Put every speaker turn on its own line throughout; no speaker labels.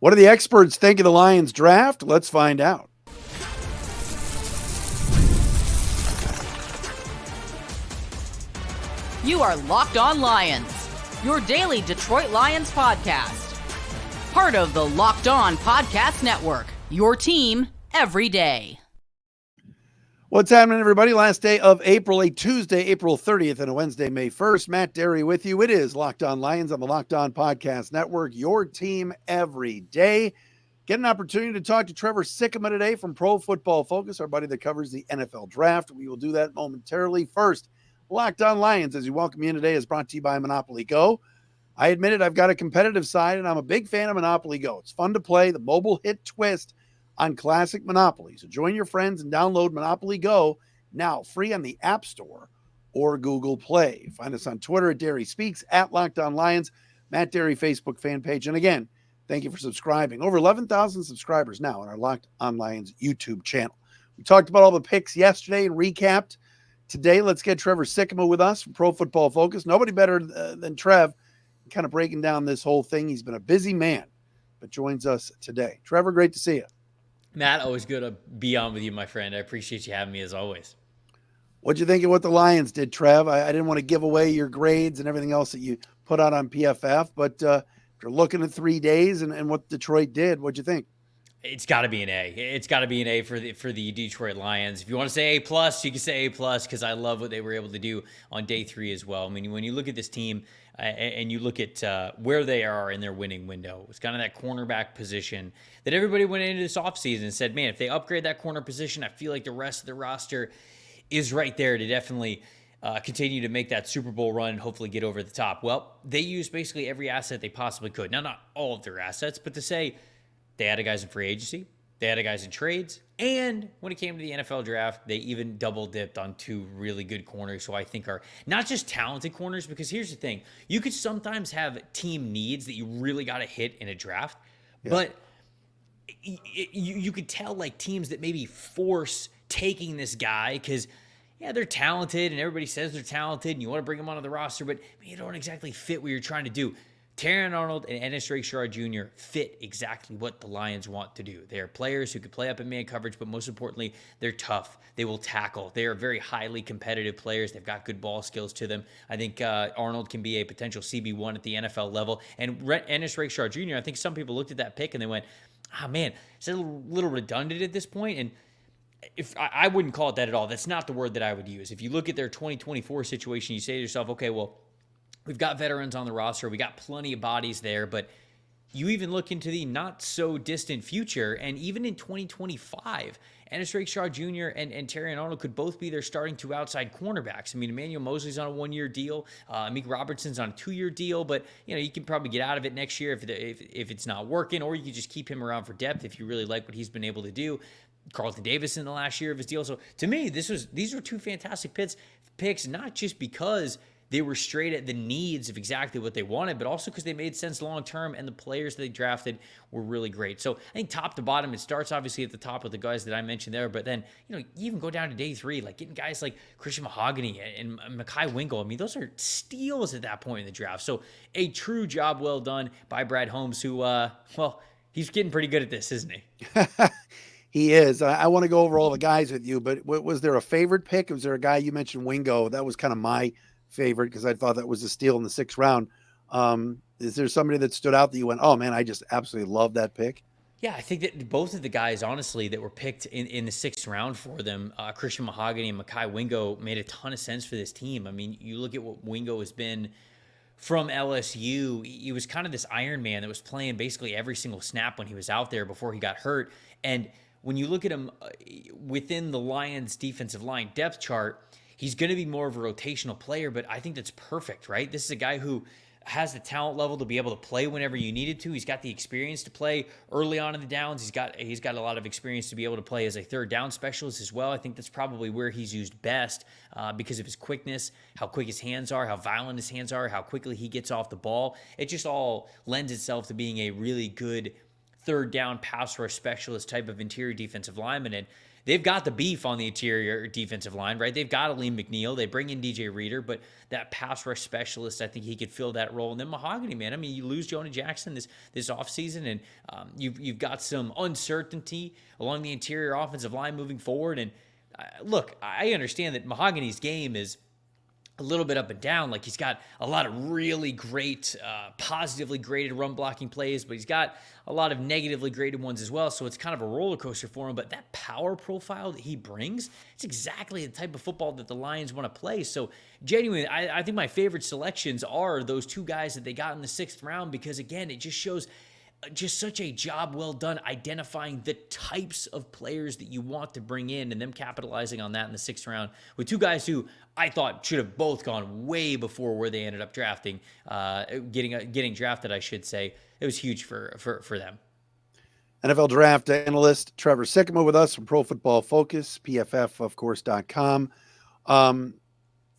What do the experts think of the Lions draft? Let's find out.
You are Locked On Lions, your daily Detroit Lions podcast. Part of the Locked On Podcast Network, your team every day.
What's happening, everybody? Last day of April, a Tuesday, April 30th, and a Wednesday, May 1st. Matt Derry with you. It is Locked On Lions on the Locked On Podcast Network, your team every day. Get an opportunity to talk to Trevor Sikkema today from Pro Football Focus, our buddy that covers the NFL Draft. We will do that momentarily. First, Locked On Lions, as we welcome you in today, is brought to you by Monopoly Go. I admit it, I've got a competitive side, and I'm a big fan of Monopoly Go. It's fun to play, the mobile hit twist on classic Monopoly. So join your friends and download Monopoly Go now, free on the App Store or Google Play. Find us on Twitter at Derry Speaks, at Locked On Lions, Matt Derry Facebook fan page. And again, thank you for subscribing. Over 11,000 subscribers now on our Locked On Lions YouTube channel. We talked about all the picks yesterday and recapped. Today, let's get Trevor Sikkema with us from Pro Football Focus. Nobody better than Trev, kind of breaking down this whole thing. He's been a busy man, but joins us today. Trevor, great to see you.
Matt, always good to be on with you, my friend. I appreciate you having me as always.
What'd you think of what the Lions did, Trev? I didn't want to give away your grades and everything else that you put out on PFF, but you're looking at 3 days and what Detroit did. What'd you think?
It's got to be an A. It's got to be an A for the Detroit Lions. If you want to say A+, you can say A+, because I love what they were able to do on day 3 as well. I mean, when you look at this team and you look at where they are in their winning window, it's kind of that cornerback position that everybody went into this offseason and said, man, if they upgrade that corner position, I feel like the rest of the roster is right there to definitely continue to make that Super Bowl run and hopefully get over the top. Well, they used basically every asset they possibly could. Now, not all of their assets, but to say they added guys in free agency, they added guys in trades, and when it came to the NFL draft, they even double dipped on 2 really good corners who I think are not just talented corners, because here's the thing. You could sometimes have team needs that you really got to hit in a draft, but you could tell like teams that maybe force taking this guy because they're talented and everybody says they're talented and you want to bring them onto the roster, but you don't exactly fit what you're trying to do. Terrion Arnold and Ennis Rakestraw Jr. fit exactly what the Lions want to do. They are players who could play up in man coverage, but most importantly, they're tough. They will tackle. They are very highly competitive players. They've got good ball skills to them. I think Arnold can be a potential CB1 at the NFL level. And Ennis Rakestraw Jr., I think some people looked at that pick and they went, man, is it a little redundant at this point? And if I wouldn't call it that at all. That's not the word that I would use. If you look at their 2024 situation, you say to yourself, okay, well, we've got veterans on the roster. We got plenty of bodies there, but you even look into the not so distant future, and even in 2025, Ennis Rakestraw Jr. and Terrion Arnold could both be their starting 2 outside cornerbacks. I mean, Emmanuel Mosley's on a 1-year deal. Amik Robertson's on a 2-year deal, but you can probably get out of it next year if it's not working, or you could just keep him around for depth if you really like what he's been able to do. Carlton Davis in the last year of his deal. So to me, these were 2 fantastic picks, not just because they were straight at the needs of exactly what they wanted, but also because they made sense long-term and the players that they drafted were really great. So I think top to bottom, it starts obviously at the top with the guys that I mentioned there, but then, you even go down to day 3, like getting guys like Christian Mahogany and Mekhi Wingo. I mean, those are steals at that point in the draft. So a true job well done by Brad Holmes, who, he's getting pretty good at this, isn't he?
He is. I want to go over all the guys with you, but was there a favorite pick? Was there a guy you mentioned, Wingo? That was kind of my favorite because I thought that was a steal in the 6th round. Is there somebody that stood out that you went, oh man, I just absolutely love that pick?
Yeah, I think that both of the guys, honestly, that were picked in the 6th round for them, Christian Mahogany and Mekhi Wingo, made a ton of sense for this team. I mean, you look at what Wingo has been from LSU. He was kind of this Iron Man that was playing basically every single snap when he was out there before he got hurt. And when you look at him within the Lions defensive line depth chart, he's going to be more of a rotational player, but I think that's perfect, right? This is a guy who has the talent level to be able to play whenever you needed to. He's got the experience to play early on in the downs. He's got a lot of experience to be able to play as a 3rd down specialist as well. I think that's probably where he's used best because of his quickness, how quick his hands are, how violent his hands are, how quickly he gets off the ball. It just all lends itself to being a really good 3rd down pass rush specialist type of interior defensive lineman. And they've got the beef on the interior defensive line, right? They've got Aleem McNeil. They bring in DJ Reader, but that pass rush specialist, I think he could fill that role. And then Mahogany, man. I mean, you lose Jonah Jackson this offseason, and you've got some uncertainty along the interior offensive line moving forward. And look, I understand that Mahogany's game is a little bit up and down. Like, he's got a lot of really great, positively graded run blocking plays, but he's got a lot of negatively graded ones as well. So it's kind of a roller coaster for him. But that power profile that he brings, it's exactly the type of football that the Lions want to play. So genuinely, I think my favorite selections are those two guys that they got in the 6th round, because again, it just shows just such a job well done identifying the types of players that you want to bring in, and them capitalizing on that in the 6th round with two guys who I thought should have both gone way before where they ended up drafting, getting drafted, I should say. It was huge for them.
NFL draft analyst Trevor Sikkema with us from Pro Football Focus, PFF, of course.com.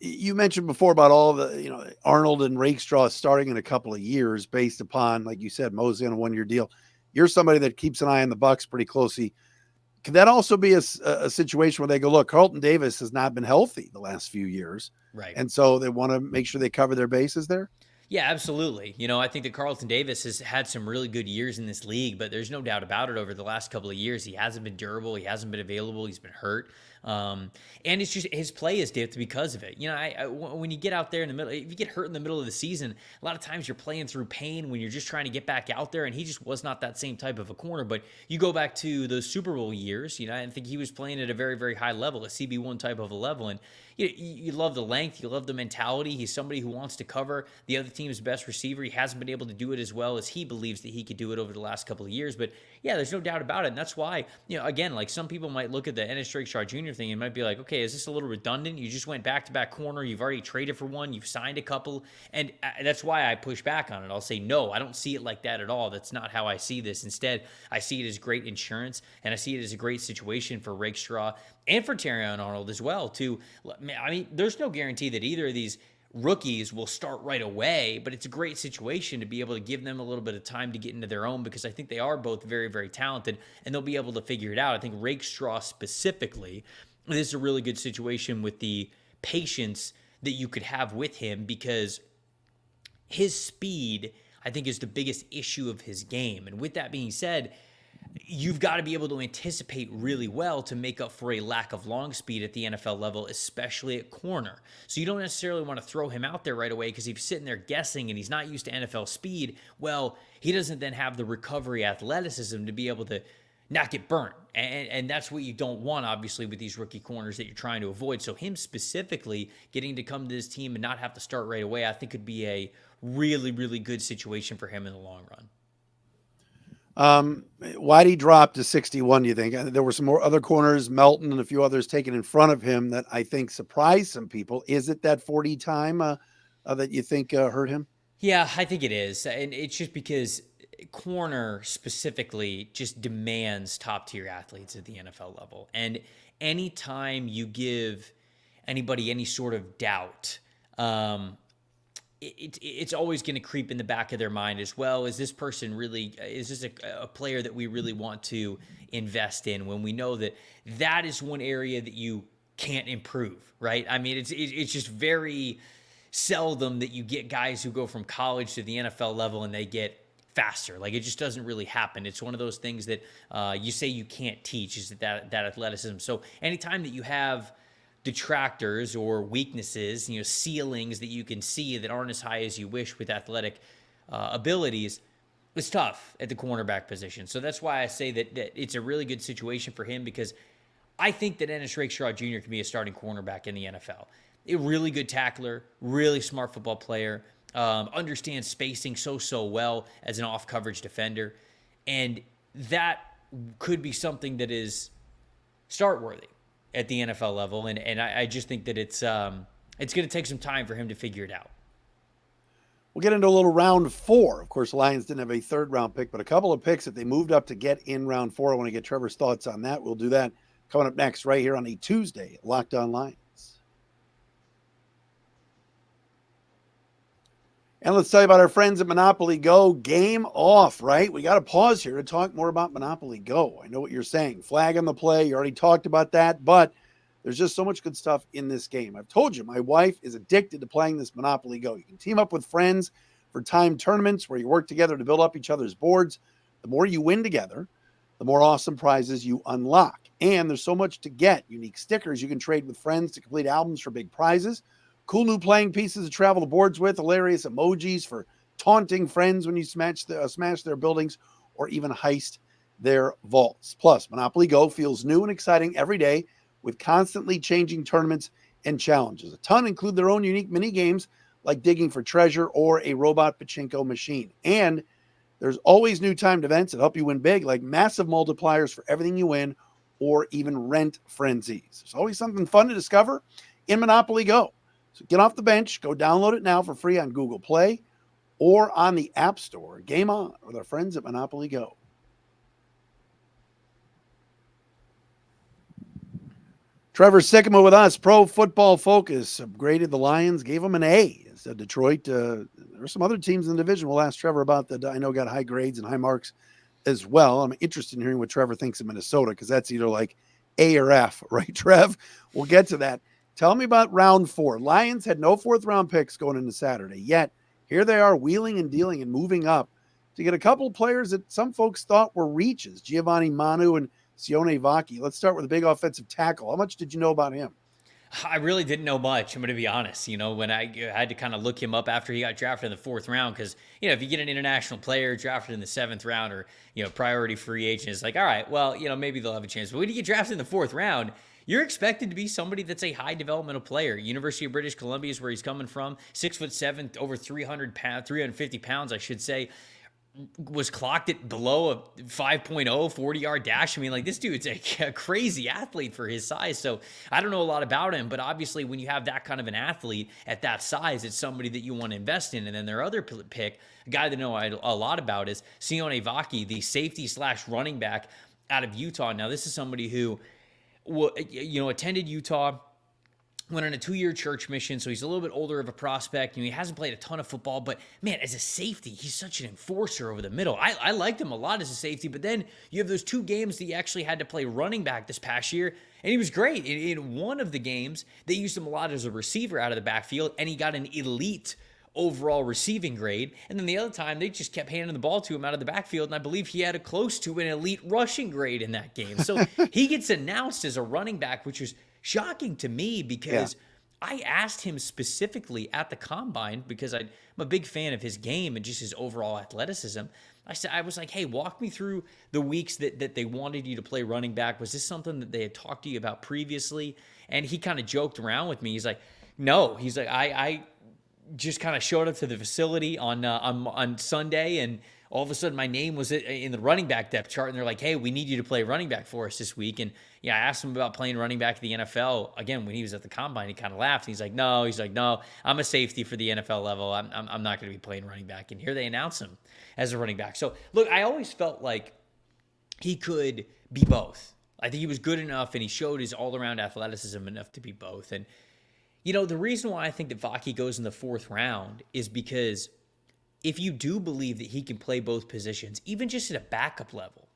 You mentioned before about all the, Arnold and Rakestraw starting in a couple of years based upon, like you said, Mosey on a 1-year deal. You're somebody that keeps an eye on the Bucs pretty closely. Could that also be a situation where they go, look, Carlton Davis has not been healthy the last few years.
Right.
And so they want to make sure they cover their bases there?
Yeah, absolutely. I think that Carlton Davis has had some really good years in this league, but there's no doubt about it. Over the last couple of years, he hasn't been durable. He hasn't been available. He's been hurt. And it's just his play is dipped because of it. When you get out there in the middle, if you get hurt in the middle of the season, a lot of times you're playing through pain when you're just trying to get back out there. And he just was not that same type of a corner. But you go back to those Super Bowl years, I think he was playing at a very, very high level, a CB1 type of a level. And you love the length, you love the mentality. He's somebody who wants to cover the other team's best receiver. He hasn't been able to do it as well as he believes that he could do it over the last couple of years. But yeah, there's no doubt about it. And that's why, again, like some people might look at the Ennis Rakestraw Jr. thing and might be like, okay, is this a little redundant? You just went back-to-back corner. You've already traded for one. You've signed a couple. And that's why I push back on it. I'll say, no, I don't see it like that at all. That's not how I see this. Instead, I see it as great insurance, and I see it as a great situation for Rakestraw and for Terrion Arnold as well. There's no guarantee that either of these rookies will start right away, but it's a great situation to be able to give them a little bit of time to get into their own, because I think they are both very, very talented, and they'll be able to figure it out. I think Rakestraw specifically, this is a really good situation with the patience that you could have with him, because his speed, I think, is the biggest issue of his game. And with that being said, you've got to be able to anticipate really well to make up for a lack of long speed at the NFL level, especially at corner. So you don't necessarily want to throw him out there right away, because if he's sitting there guessing and he's not used to NFL speed, well, he doesn't then have the recovery athleticism to be able to not get burnt. And that's what you don't want, obviously, with these rookie corners that you're trying to avoid. So him specifically getting to come to this team and not have to start right away, I think could be a really, really good situation for him in the long run.
Why'd he drop to 61, do you think? There were some more other corners, Melton and a few others taken in front of him, that I think surprised some people. Is it that 40 time that you think hurt him?
Yeah, I think it is. And it's just because corner specifically just demands top tier athletes at the NFL level. And anytime you give anybody any sort of doubt, it's always going to creep in the back of their mind as well. Is this person really, is this a player that we really want to invest in, when we know that that is one area that you can't improve, right? I mean, it's just very seldom that you get guys who go from college to the NFL level and they get faster. Like, it just doesn't really happen. It's one of those things that you say you can't teach, is that athleticism. So anytime that you have detractors or weaknesses, ceilings that you can see that aren't as high as you wish with athletic abilities, it's tough at the cornerback position. So that's why I say that it's a really good situation for him, because I think that Ennis Rakestraw Jr. can be a starting cornerback in the NFL. A really good tackler, really smart football player, understands spacing so well as an off-coverage defender. And that could be something that is start-worthy at the NFL level. And I just think that it's going to take some time for him to figure it out.
We'll get into a little round 4. Of course, the Lions didn't have a 3rd round pick, but a couple of picks that they moved up to get in round 4. I want to get Trevor's thoughts on that. We'll do that coming up next right here on a Tuesday, Locked On Lions. And let's tell you about our friends at Monopoly Go. Game off, right? We got to pause here to talk more about Monopoly Go. I know what you're saying. Flag on the play. You already talked about that, but there's just so much good stuff in this game. I've told you, my wife is addicted to playing this Monopoly Go. You can team up with friends for timed tournaments where you work together to build up each other's boards. The more you win together, the more awesome prizes you unlock. And there's so much to get. Unique stickers you can trade with friends to complete albums for big prizes. Cool new playing pieces to travel the boards with, hilarious emojis for taunting friends when you smash their buildings or even heist their vaults. Plus, Monopoly Go feels new and exciting every day with constantly changing tournaments and challenges. A ton include their own unique mini games like digging for treasure or a robot pachinko machine. And there's always new timed events that help you win big, like massive multipliers for everything you win or even rent frenzies. There's always something fun to discover in Monopoly Go. So get off the bench, go download it now for free on Google Play or on the App Store. Game on with our friends at Monopoly Go. Trevor Sikkema with us, Pro Football Focus, upgraded the Lions, gave them an A. Instead, Detroit, there are some other teams in the division. We'll ask Trevor about that. I know got high grades and high marks as well. I'm interested in hearing what Trevor thinks of Minnesota because that's either like A or F, right, Trev? We'll get to that. Tell me about round 4. Lions had no 4th-round picks going into Saturday, yet here they are wheeling and dealing and moving up to get a couple of players that some folks thought were reaches, Giovanni Manu and Sione Vaki. Let's start with a big offensive tackle. How much did you know about him?
I really didn't know much. I'm going to be honest. When I had to kind of look him up after he got drafted in the 4th round, because, if you get an international player drafted in the 7th round or, priority free agent, it's like, all right, well, maybe they'll have a chance. But when you get drafted in the 4th round, you're expected to be somebody that's a high developmental player. University of British Columbia is where he's coming from. 6'7", over 350 pounds, I should say. Was clocked at below a 5.0 40-yard dash. I mean, like, this dude's a crazy athlete for his size. So I don't know a lot about him, but obviously when you have that kind of an athlete at that size, it's somebody that you want to invest in. And then their other pick, a guy that I know a lot about, is Sione Vaki, the safety/running back out of Utah. Now, this is somebody who, attended Utah, went on a 2-year church mission, so he's a little bit older of a prospect. He hasn't played a ton of football, but man, as a safety, he's such an enforcer over the middle. I liked him a lot as a safety, but then you have those 2 games that he actually had to play running back this past year, and he was great. In one of the games, they used him a lot as a receiver out of the backfield, and he got an elite overall receiving grade. And then the other time, they just kept handing the ball to him out of the backfield, and I believe he had a close to an elite rushing grade in that game. So he gets announced as a running back, which was shocking to me because I asked him specifically at the combine, because I'm a big fan of his game and just his overall athleticism. I was like, hey, walk me through the weeks that they wanted you to play running back. Was this something that they had talked to you about previously? And he kind of joked around with me. He's like, no. He's like, I just kind of showed up to the facility on Sunday, and all of a sudden my name was in the running back depth chart, and they're like, hey, we need you to play running back for us this week. And I asked him about playing running back in the NFL. Again, when he was at the combine, he kind of laughed. He's like, no, I'm a safety for the NFL level. I'm not going to be playing running back. And here they announce him as a running back. So look, I always felt like he could be both. I think he was good enough, and he showed his all-around athleticism enough to be both. And the reason why I think that Vaki goes in the 4th round is because if you do believe that he can play both positions, even just at a backup level,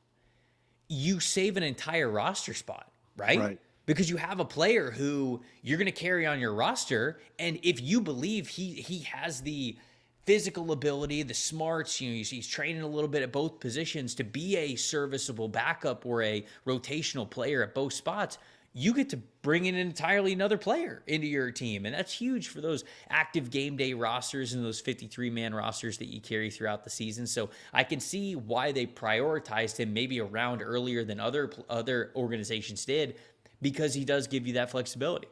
you save an entire roster spot, right? Because you have a player who you're going to carry on your roster, and if you believe he has the physical ability, the smarts, he's training a little bit at both positions to be a serviceable backup or a rotational player at both spots, you get to bring in entirely another player into your team. And that's huge for those active game day rosters and those 53-man rosters that you carry throughout the season. So I can see why they prioritized him maybe a round earlier than other organizations did, because he does give you that flexibility.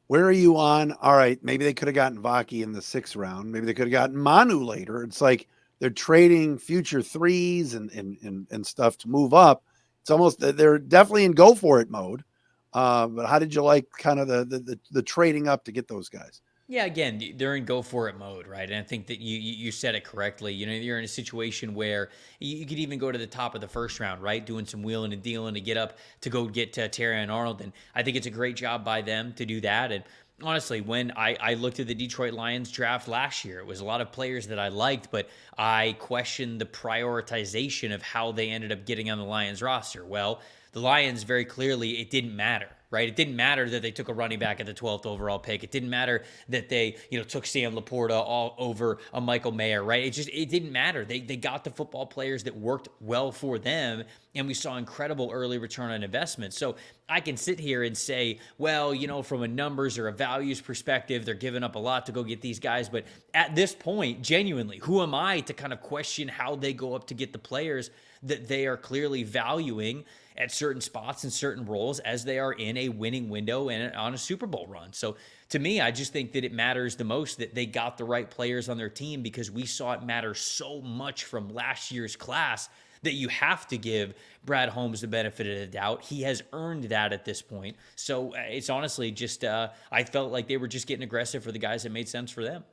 Where are you on? All right, maybe they could have gotten Vaki in the 6th round. Maybe they could have gotten Manu later. It's like they're trading future 3s and stuff to move up. It's almost, they're definitely in go for it mode. But how did you like kind of the trading up to get those guys?
Yeah, again, they're in go for it mode, right? And I think that you said it correctly. You're in a situation where you could even go to the top of the 1st round, right? Doing some wheeling and dealing to get up to go get Terry and Arnold. And I think it's a great job by them to do that. And honestly, when I looked at the Detroit Lions draft last year, it was a lot of players that I liked, but I questioned the prioritization of how they ended up getting on the Lions roster. Well, the Lions, very clearly, it didn't matter, right? It didn't matter that they took a running back at the 12th overall pick. It didn't matter that they, took Sam Laporta all over a Michael Mayer, right? It didn't matter. They got the football players that worked well for them, and we saw incredible early return on investment. So I can sit here and say, well, from a numbers or a values perspective, they're giving up a lot to go get these guys. But at this point, genuinely, who am I to kind of question how they go up to get the players that they are clearly valuing at certain spots and certain roles as they are in a winning window and on a Super Bowl run? So to me, I just think that it matters the most that they got the right players on their team, because we saw it matter so much from last year's class that you have to give Brad Holmes the benefit of the doubt. He has earned that at this point. So it's honestly just, I felt like they were just getting aggressive for the guys that made sense for them.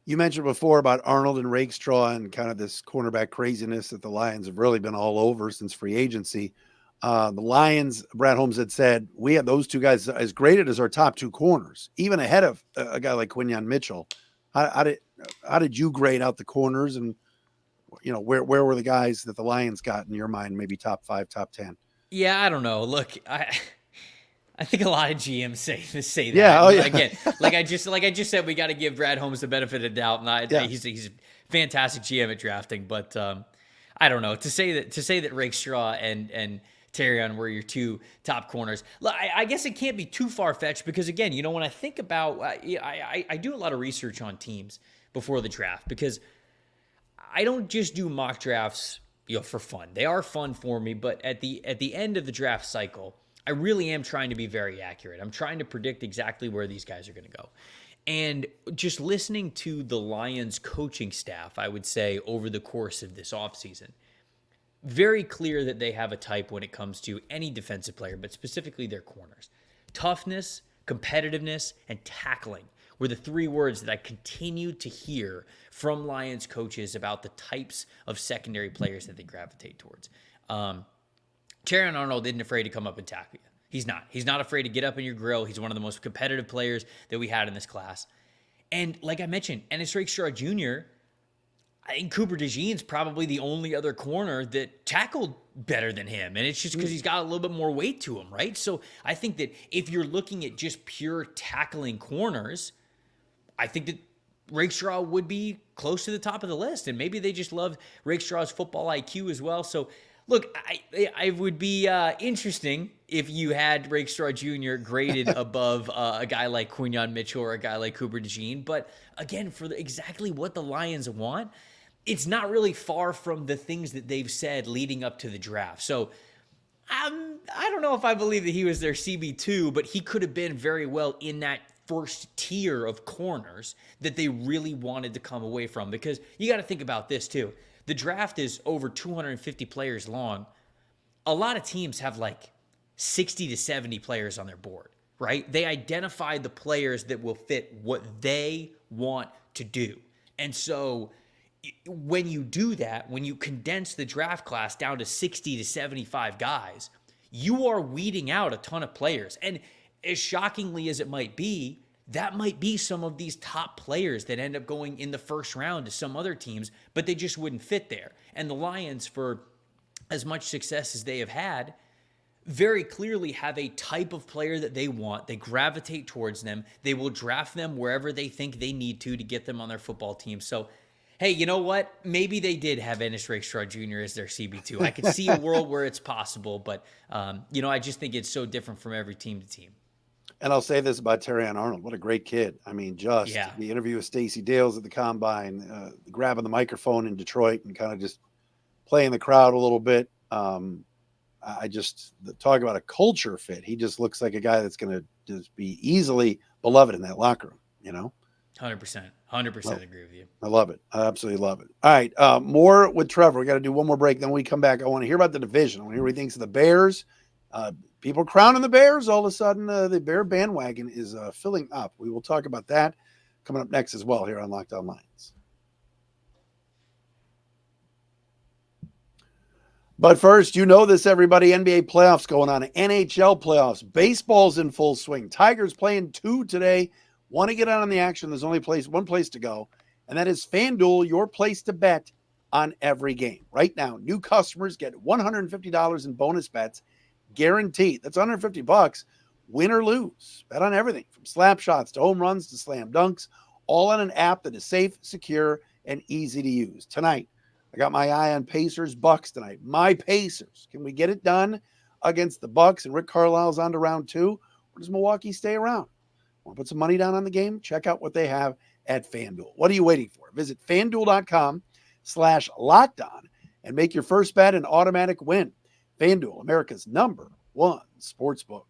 You mentioned before about Arnold and Rakestraw and kind of this cornerback craziness that the Lions have really been all over since free agency. The Lions, Brad Holmes had said, we have those two guys as graded as our top two corners, even ahead of a guy like Quinyon Mitchell. How did you grade out the corners, and where were the guys that the Lions got in your mind, maybe top 5, top 10?
Yeah, I don't know. Look, I think a lot of GMs say that.
Yeah, oh, yeah.
Again, like I just said, we got to give Brad Holmes the benefit of the doubt, and he's a fantastic GM at drafting. But I don't know, to say that Rakestraw and Terrion were your two top corners. I guess it can't be too far fetched, because again, when I think about, I do a lot of research on teams before the draft, because I don't just do mock drafts, for fun. They are fun for me, but at the end of the draft cycle, I really am trying to be very accurate. I'm trying to predict exactly where these guys are going to go. And just listening to the Lions coaching staff, I would say, over the course of this offseason, very clear that they have a type when it comes to any defensive player, but specifically their corners. Toughness, competitiveness, and tackling were the three words that I continued to hear from Lions coaches about the types of secondary players that they gravitate towards. Terrion Arnold isn't afraid to come up and tackle you. He's not. He's not afraid to get up in your grill. He's one of the most competitive players that we had in this class. And like I mentioned, Ennis Rakestraw Jr., I think Cooper DeJean's probably the only other corner that tackled better than him. And it's just because he's got a little bit more weight to him, right? So I think that if you're looking at just pure tackling corners, I think that Rakestraw would be close to the top of the list. And maybe they just love Rakestraw's football IQ as well. So look, I would be interesting if you had Rakestraw Jr. graded above a guy like Quinyon Mitchell or a guy like Cooper DeJean. But again, for exactly what the Lions want, it's not really far from the things that they've said leading up to the draft. So I don't know if I believe that he was their CB2, but he could have been very well in that first tier of corners that they really wanted to come away from. Because you got to think about this too. The draft is over 250 players long. A lot of teams have like 60 to 70 players on their board, right? They identify the players that will fit what they want to do. And so when you do that, when you condense the draft class down to 60 to 75 guys, you are weeding out a ton of players. And as shockingly as it might be, that might be some of these top players that end up going in the first round to some other teams, but they just wouldn't fit there. And the Lions, for as much success as they have had, very clearly have a type of player that they want. They gravitate towards them. They will draft them wherever they think they need to get them on their football team. So, hey, you know what? Maybe they did have Ennis Rakestraw Jr. as their CB2. I could see a world where it's possible, but, I just think it's so different from every team to team.
And I'll say this about Terrion Arnold. What a great kid. I mean, the interview with Stacey Dales at the Combine, grabbing the microphone in Detroit and kind of just playing the crowd a little bit. Talk about a culture fit. He just looks like a guy that's going to just be easily beloved in that locker room,
100% agree with you.
I love it. I absolutely love it. All right. More with Trevor. We got to do one more break. Then when we come back, I want to hear about the division. I want to hear what he thinks of the Bears. People crowning the Bears. All of a sudden, the Bear bandwagon is filling up. We will talk about that coming up next as well here on Locked On Lions. But first, you know this, everybody. NBA playoffs going on, NHL playoffs, baseball's in full swing. Tigers playing 2 today. Want to get out on the action? There's only one place to go, and that is FanDuel, your place to bet on every game. Right now, new customers get $150 in bonus bets, guaranteed. That's $150, win or lose. Bet on everything from slap shots to home runs to slam dunks, all on an app that is safe, secure, and easy to use. Tonight, I got my eye on Pacers Bucks tonight. My Pacers. Can we get it done against the Bucks and Rick Carlisle's on to round 2? Or does Milwaukee stay around? Want to put some money down on the game? Check out what they have at FanDuel. What are you waiting for? Visit FanDuel.com/LockedOn and make your first bet an automatic win. FanDuel, America's #1 sportsbook.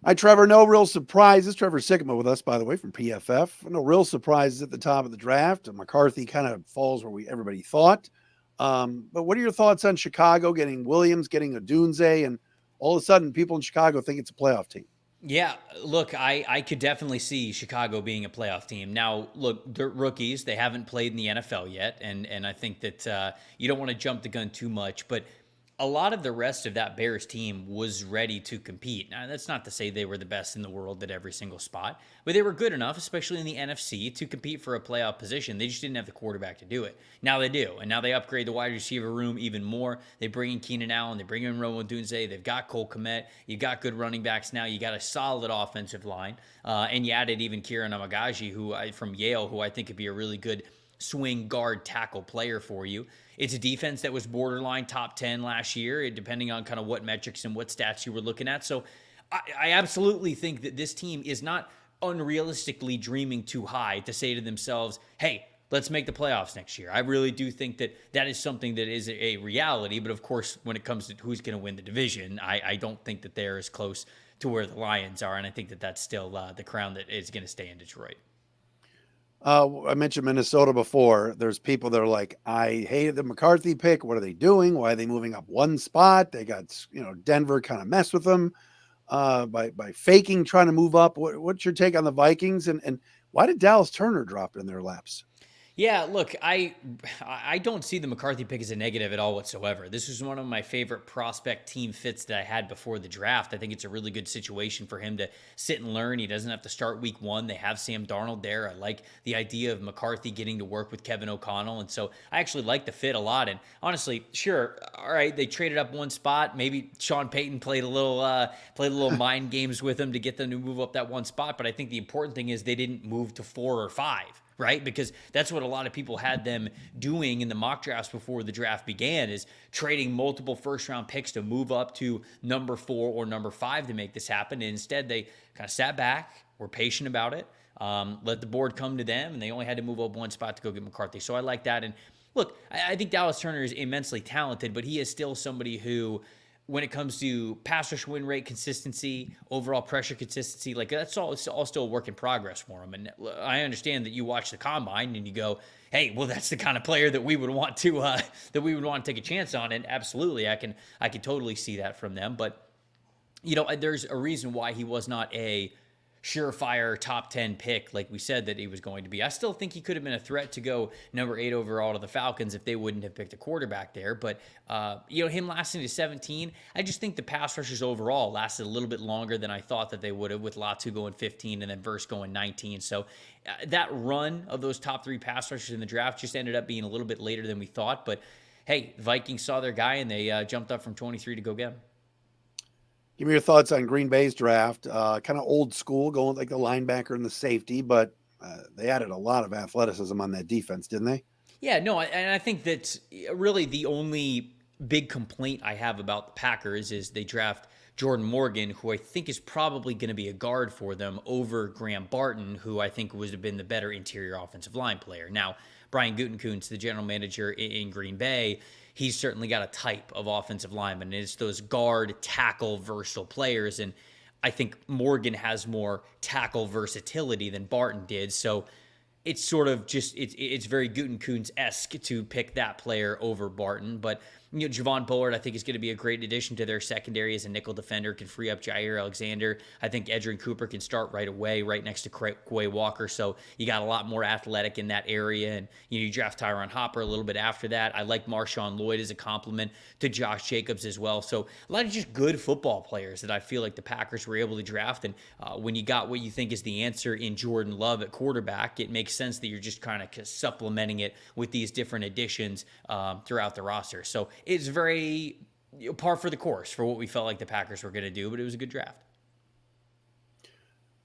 Hi, Trevor. No real surprises. Trevor Sikkema with us, by the way, from PFF. No real surprises at the top of the draft. McCarthy kind of falls where everybody thought. But what are your thoughts on Chicago getting Williams, getting Odunze, and all of a sudden people in Chicago think it's a playoff team?
Yeah, look, I could definitely see Chicago being a playoff team. Now, look, they're rookies. They haven't played in the NFL yet, and I think that you don't want to jump the gun too much, but a lot of the rest of that Bears team was ready to compete. Now, that's not to say they were the best in the world at every single spot, but they were good enough, especially in the NFC, to compete for a playoff position. They just didn't have the quarterback to do it. Now they do, and now they upgrade the wide receiver room even more. They bring in Keenan Allen. They bring in Romo Dunze. They've got Cole Kmet. You've got good running backs now. You got a solid offensive line, and you added even Kieran Amagaji, from Yale, who I think could be a really good swing guard tackle player for you. It's a defense that was borderline top 10 last year, depending on kind of what metrics and what stats you were looking at. So I absolutely think that this team is not unrealistically dreaming too high to say to themselves, hey, let's make the playoffs next year. I really do think that that is something that is a reality. But of course, when it comes to who's going to win the division, I don't think that they're as close to where the Lions are. And I think that that's still the crown that is going to stay in Detroit.
I mentioned Minnesota before. There's people that are like, I hated the McCarthy pick. What are they doing? Why are they moving up one spot? They got, Denver kind of messed with them by faking, trying to move up. What's your take on the Vikings? And why did Dallas Turner drop in their laps?
Yeah, look, I don't see the McCarthy pick as a negative at all whatsoever. This was one of my favorite prospect team fits that I had before the draft. I think it's a really good situation for him to sit and learn. He doesn't have to start week 1. They have Sam Darnold there. I like the idea of McCarthy getting to work with Kevin O'Connell, and so I actually like the fit a lot. And honestly, sure, all right, they traded up one spot. Maybe Sean Payton played a little mind games with them to get them to move up that one spot. But I think the important thing is they didn't move to 4 or 5. Right? Because that's what a lot of people had them doing in the mock drafts before the draft began, is trading multiple first-round picks to move up to number 4 or number 5 to make this happen. And instead, they kind of sat back, were patient about it, let the board come to them, and they only had to move up one spot to go get McCarthy. So I like that. And look, I think Dallas Turner is immensely talented, but he is still somebody who, when it comes to pass rush win rate consistency, overall pressure consistency, like it's all still a work in progress for him. And I understand that you watch the combine and you go, hey, well, that's the kind of player that we would want to take a chance on. And absolutely, I can totally see that from them. But there's a reason why he was not a surefire top 10 pick like we said that he was going to be. I still think he could have been a threat to go number 8 overall to the Falcons if they wouldn't have picked a quarterback there. But, him lasting to 17, I just think the pass rushers overall lasted a little bit longer than I thought that they would have, with Latu going 15 and then Verse going 19. So that run of those top 3 pass rushers in the draft just ended up being a little bit later than we thought. But, hey, the Vikings saw their guy and they jumped up from 23 to go get him.
Give me your thoughts on Green Bay's draft. Kind of old school, going like the linebacker and the safety, but they added a lot of athleticism on that defense, didn't they?
Yeah, no, and I think that's really the only big complaint I have about the Packers is they draft Jordan Morgan, who I think is probably going to be a guard for them, over Graham Barton, who I think would have been the better interior offensive line player. Now, Brian Gutekunst, the general manager in Green Bay, he's certainly got a type of offensive lineman. It's those guard, tackle, versatile players. And I think Morgan has more tackle versatility than Barton did. So it's sort of just, it's very Gutekunst-esque to pick that player over Barton. But Javon Bullard, I think, is going to be a great addition to their secondary as a nickel defender, can free up Jair Alexander. I think Edgerrin Cooper can start right away, right next to Quay Walker. So you got a lot more athletic in that area. And, you draft Tyron Hopper a little bit after that. I like Marshawn Lloyd as a complement to Josh Jacobs as well. So a lot of just good football players that I feel like the Packers were able to draft. And when you got what you think is the answer in Jordan Love at quarterback, it makes sense that you're just kind of supplementing it with these different additions throughout the roster. So it's very par for the course for what we felt like the Packers were going to do, but it was a good draft.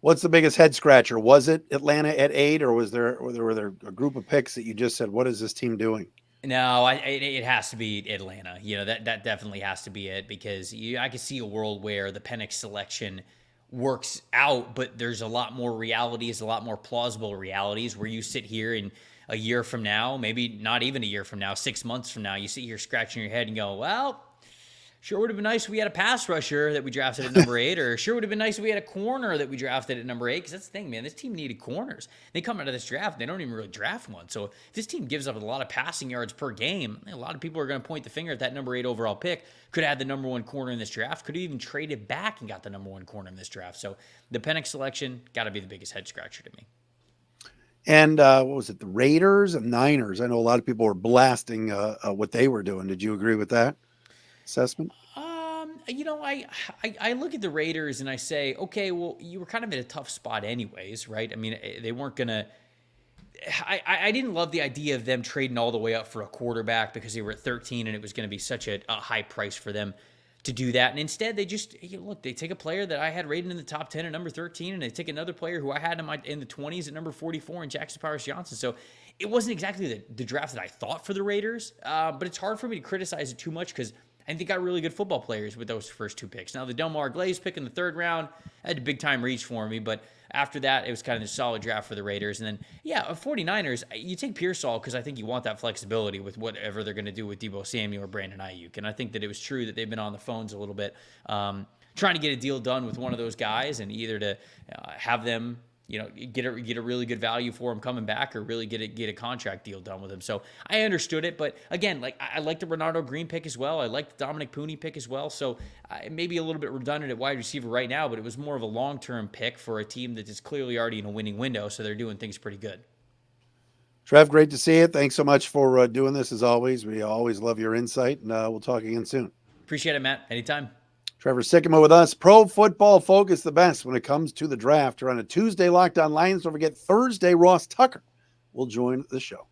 What's the biggest head scratcher? Was it Atlanta at 8, or were there a group of picks that you just said, what is this team doing?
No, it has to be Atlanta. That definitely has to be it, because I could see a world where the Penix selection works out, but there's a lot more realities, a lot more plausible realities where you sit here and a year from now, maybe not even a year from now, 6 months from now, you sit here scratching your head and go, well, sure would have been nice if we had a pass rusher that we drafted at number 8, or sure would have been nice if we had a corner that we drafted at number 8, because that's the thing, man. This team needed corners. They come out of this draft, they don't even really draft one. So if this team gives up a lot of passing yards per game, a lot of people are going to point the finger at that number 8 overall pick. Could have had the number 1 corner in this draft. Could have even traded back and got the number 1 corner in this draft. So the Penix selection got to be the biggest head scratcher to me.
And what was it, the Raiders and Niners? I know a lot of people were blasting what they were doing. Did you agree with that assessment?
I look at the Raiders and I say, okay, well, you were kind of in a tough spot anyways, right? I mean, they weren't going to – I didn't love the idea of them trading all the way up for a quarterback because they were at 13 and it was going to be such a high price for them to do that. And instead, they just, they take a player that I had rated in the top 10 at number 13, and they take another player who I had in the 20s at number 44 in Jackson Powers Johnson. So it wasn't exactly the draft that I thought for the Raiders, but it's hard for me to criticize it too much because I think they got really good football players with those first 2 picks. Now, the Delmar Glaze pick in the 3rd round had a big-time reach for me, but after that, it was kind of a solid draft for the Raiders. And then, 49ers, you take Pearsall because I think you want that flexibility with whatever they're going to do with Deebo Samuel or Brandon Ayuk. And I think that it was true that they've been on the phones a little bit trying to get a deal done with one of those guys, and either to have them get a really good value for him coming back, or really get a contract deal done with him. So I understood it, but again, I like the Renardo Green pick as well. I like the Dominic Pooney pick as well. So maybe a little bit redundant at wide receiver right now, but it was more of a long-term pick for a team that is clearly already in a winning window. So they're doing things pretty good.
Trev, great to see you. Thanks so much for doing this as always. We always love your insight, and we'll talk again soon.
Appreciate it, Matt. Anytime.
Trevor Sikkema with us. Pro Football Focus, the best when it comes to the draft. We're on a Tuesday, Locked On Lions. Don't forget Thursday, Ross Tucker will join the show.